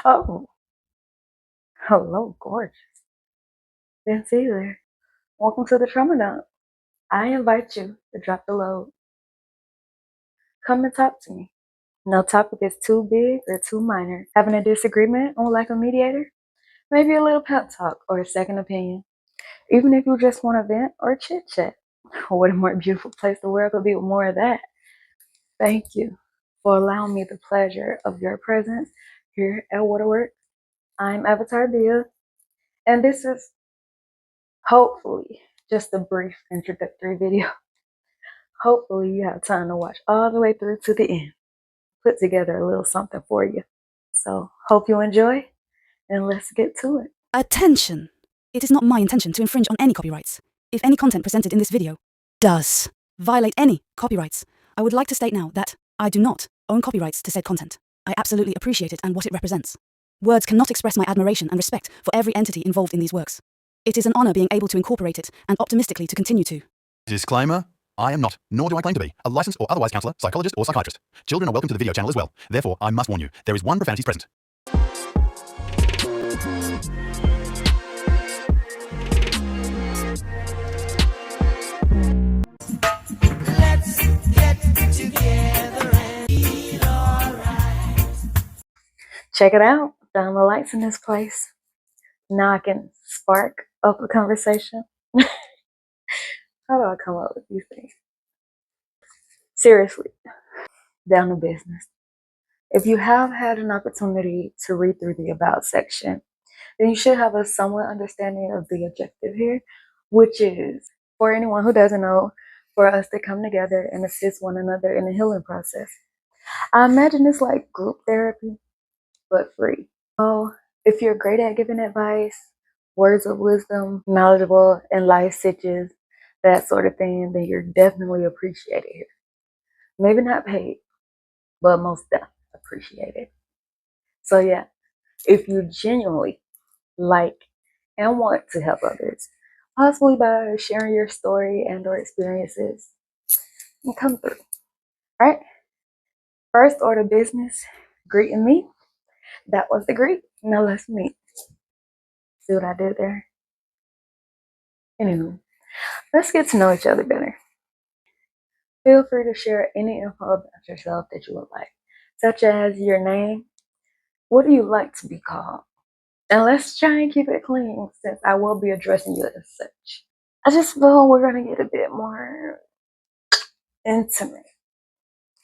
Oh, hello, gorgeous. Didn't see you there. Welcome to the trauma dump. I invite you to drop the load. Come and talk to me. No topic is too big or too minor. Having a disagreement on like a mediator? Maybe a little pep talk or a second opinion. Even if you just want to vent or chit chat. What a more beautiful place the world could be with more of that. Thank you for allowing me the pleasure of your presence here at Waterworks. I'm Avatar Dia, and this is hopefully just a brief introductory video. Hopefully you have time to watch all the way through to the end. Put together a little something for you. So hope you enjoy, and let's get to it. Attention! It is not my intention to infringe on any copyrights. If any content presented in this video does violate any copyrights, I would like to state now that I do not own copyrights to said content. I absolutely appreciate it and what it represents. Words cannot express my admiration and respect for every entity involved in these works. It is an honor being able to incorporate it and optimistically to continue to. Disclaimer, I am not, nor do I claim to be, a licensed or otherwise counselor, psychologist, or psychiatrist. Children are welcome to the video channel as well. Therefore, I must warn you, there is one profanity present. Let's get together and feel alright. Check it out. Down the lights in this place. Now I can spark up a conversation. How do I come up with these things? Seriously, down to business. If you have had an opportunity to read through the About section, then you should have a somewhat understanding of the objective here, which is, for anyone who doesn't know, for us to come together and assist one another in the healing process. I imagine it's like group therapy, but free. So if you're great at giving advice, words of wisdom, knowledgeable in life stitches, that sort of thing, then you're definitely appreciated here. Maybe not paid, but most definitely appreciated. So yeah, if you genuinely like and want to help others, possibly by sharing your story and or experiences, and come through. All right, first order of business, greeting me. That was the greet. Now let's meet. See what I did there? Anywho, let's get to know each other better. Feel free to share any info about yourself that you would like, such as your name. What do you like to be called? And let's try and keep it clean since I will be addressing you as such. I just feel we're going to get a bit more intimate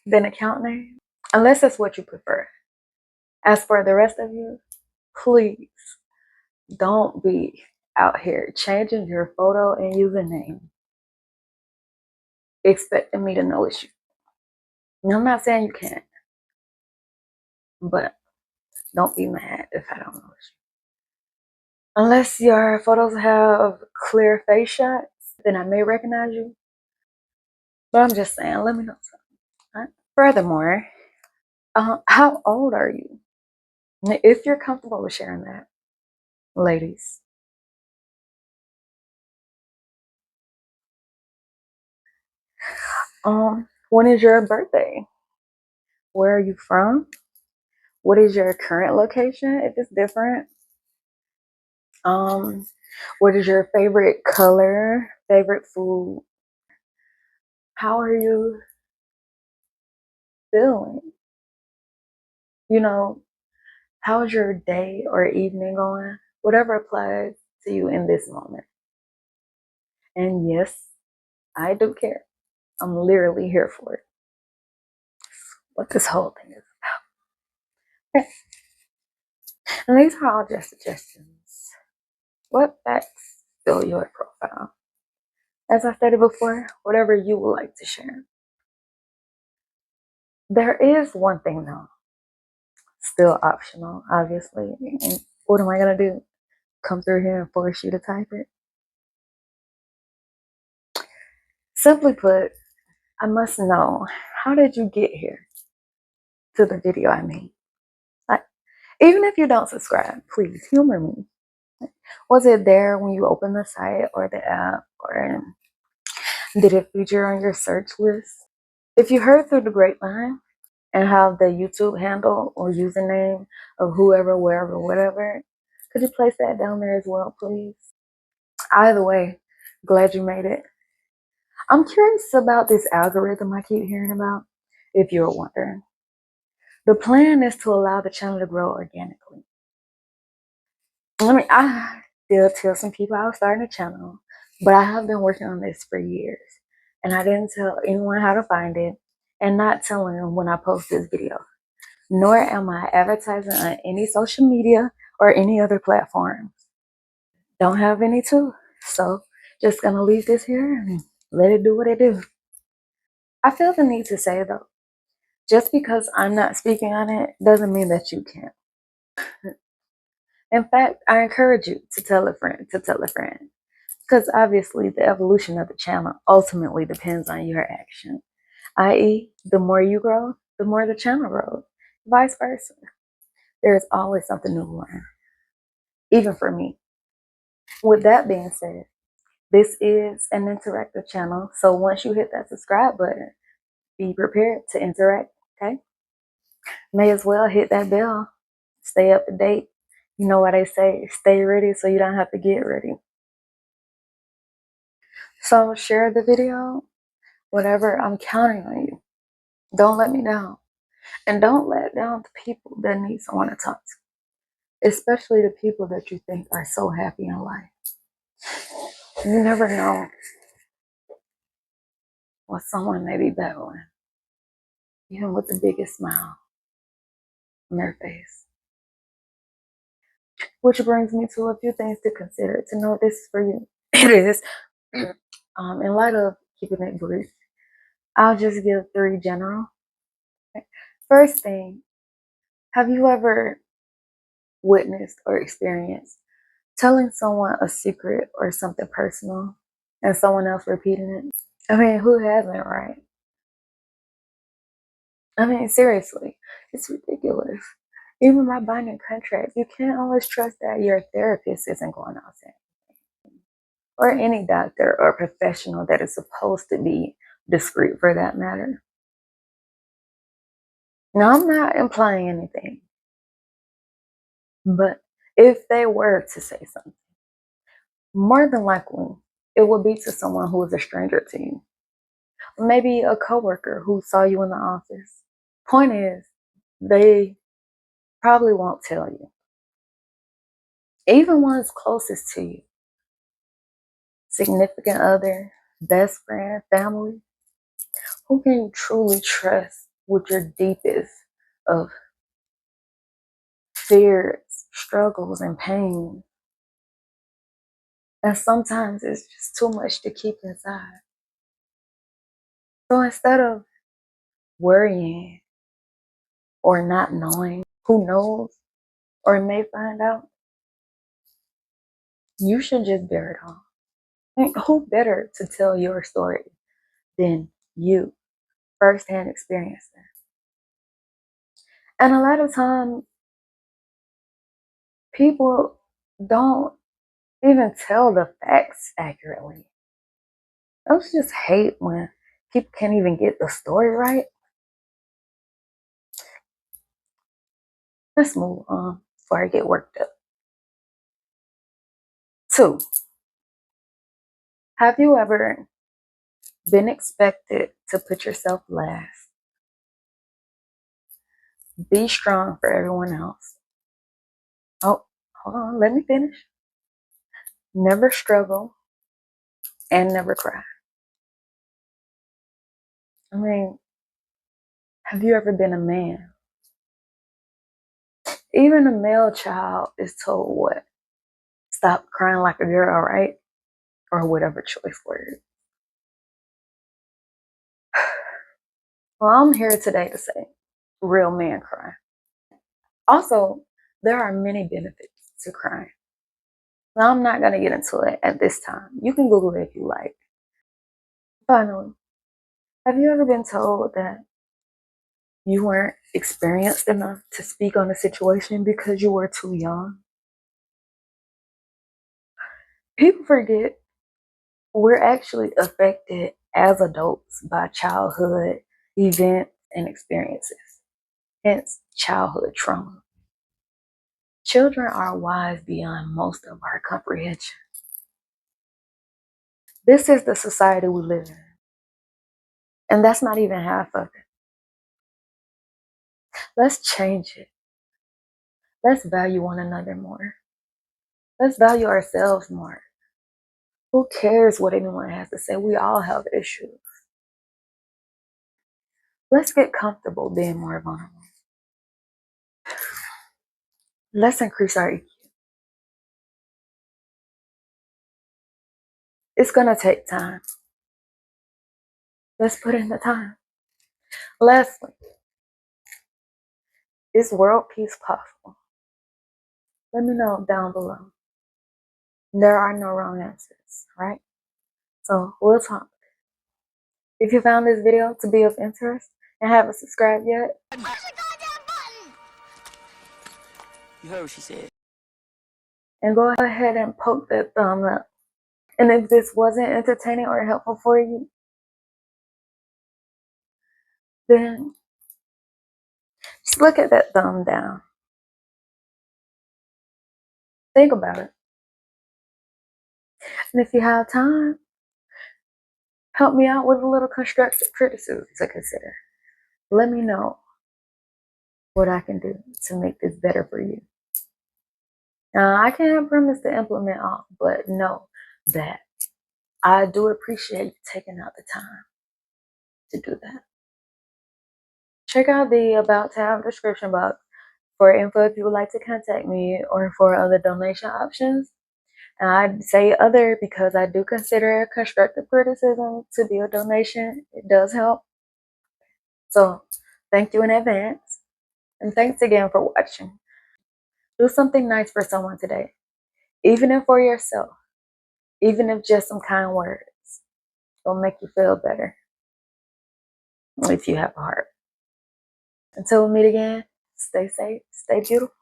than account name, unless that's what you prefer. As for the rest of you, please don't be out here changing your photo and username expecting me to know it's you. Now, I'm not saying you can't, but don't be mad if I don't know it's you. Unless your photos have clear face shots, then I may recognize you. But I'm just saying, let me know something. Right? Furthermore, how old are you? If you're comfortable with sharing that, ladies. When is your birthday? Where are you from? What is your current location if it's different? What is your favorite color, favorite food? How are you feeling? You know, how is your day or evening going? Whatever applies to you in this moment. And yes, I do care. I'm literally here for it. What this whole thing is about. Okay. And these are all just suggestions. What facts fill your profile? As I stated before, whatever you would like to share. There is one thing though, still optional, obviously. And what am I gonna do? Come through here and force you to type it? Simply put, I must know, how did you get here to the video I made? Like, even if you don't subscribe, please humor me. Was it there when you opened the site or the app, or did it feature on your search list? If you heard through the grapevine and have the YouTube handle or username of whoever, wherever, whatever. Could you place that down there as well, please? Either way, glad you made it. I'm curious about this algorithm I keep hearing about, if you're wondering. The plan is to allow the channel to grow organically. I did tell some people I was starting a channel, but I have been working on this for years, and I didn't tell anyone how to find it, and not telling them when I post this video. Nor am I advertising on any social media or any other platforms. Don't have any too, so just gonna leave this here and let it do what it do. I feel the need to say though, just because I'm not speaking on it doesn't mean that you can't. In fact, I encourage you to tell a friend to tell a friend. Because obviously the evolution of the channel ultimately depends on your action. I.e., the more you grow, the more the channel grows. Vice versa. There's always something new to learn. Even for me. With that being said, this is an interactive channel. So once you hit that subscribe button, be prepared to interact, okay? May as well hit that bell. Stay up to date. You know what they say, stay ready so you don't have to get ready. So share the video, whatever, I'm counting on you. Don't let me down. And don't let down the people that need someone to talk to, especially the people that you think are so happy in life. You never know what someone may be battling, even with the biggest smile on their face. Which brings me to a few things to consider. To know this is for you. It is. In light of keeping it brief, I'll just give 3 general. First thing, have you ever witnessed or experienced telling someone a secret or something personal and someone else repeating it? I mean, who hasn't, right? I mean, seriously, it's ridiculous. Even by binding contracts, you can't always trust that your therapist isn't going out saying, or any doctor or professional that is supposed to be discreet for that matter. Now, I'm not implying anything, but if they were to say something, more than likely, it would be to someone who is a stranger to you. Maybe a coworker who saw you in the office. Point is, they probably won't tell you. Even ones closest to you, significant other, best friend, family, who can you truly trust with your deepest of fears, struggles, and pain? And sometimes it's just too much to keep inside. So instead of worrying or not knowing who knows or may find out, you should just bear it all. And who better to tell your story than you, firsthand experiencing? And a lot of times, people don't even tell the facts accurately. I just hate when people can't even get the story right. Let's move on before I get worked up. 2, have you ever been expected to put yourself last? Be strong for everyone else. Oh, hold on, let me finish. Never struggle and never cry. I mean, have you ever been a man? Even a male child is told what? Stop crying like a girl, right? Or whatever choice word. Well, I'm here today to say real men cry. Also, there are many benefits to crying. Now, I'm not going to get into it at this time. You can Google it if you like. Finally, have you ever been told that you weren't experienced enough to speak on a situation because you were too young? People forget we're actually affected as adults by childhood events and experiences. hence childhood trauma. Children are wise beyond most of our comprehension. This is the society we live in. And that's not even half of it. Let's change it. Let's value one another more. Let's value ourselves more. Who cares what anyone has to say? We all have issues. Let's get comfortable being more vulnerable. Let's increase our EQ. It's going to take time. Let's put in the time. Lastly, is world peace possible? Let me know down below. There are no wrong answers, right? So we'll talk. If you found this video to be of interest and haven't subscribed yet, you heard what she said. And go ahead and poke that thumb up. And if this wasn't entertaining or helpful for you, then just look at that thumb down. Think about it. And if you have time, help me out with a little constructive criticism to consider. Let me know what I can do to make this better for you. Now, I can't promise to implement all, but know that I do appreciate you taking out the time to do that. Check out the About tab description box for info if you would like to contact me or for other donation options. And I say other because I do consider constructive criticism to be a donation. It does help. So thank you in advance. And thanks again for watching. Do something nice for someone today, even if for yourself, even if just some kind words. It'll make you feel better if you have a heart. Until we meet again, stay safe, stay beautiful.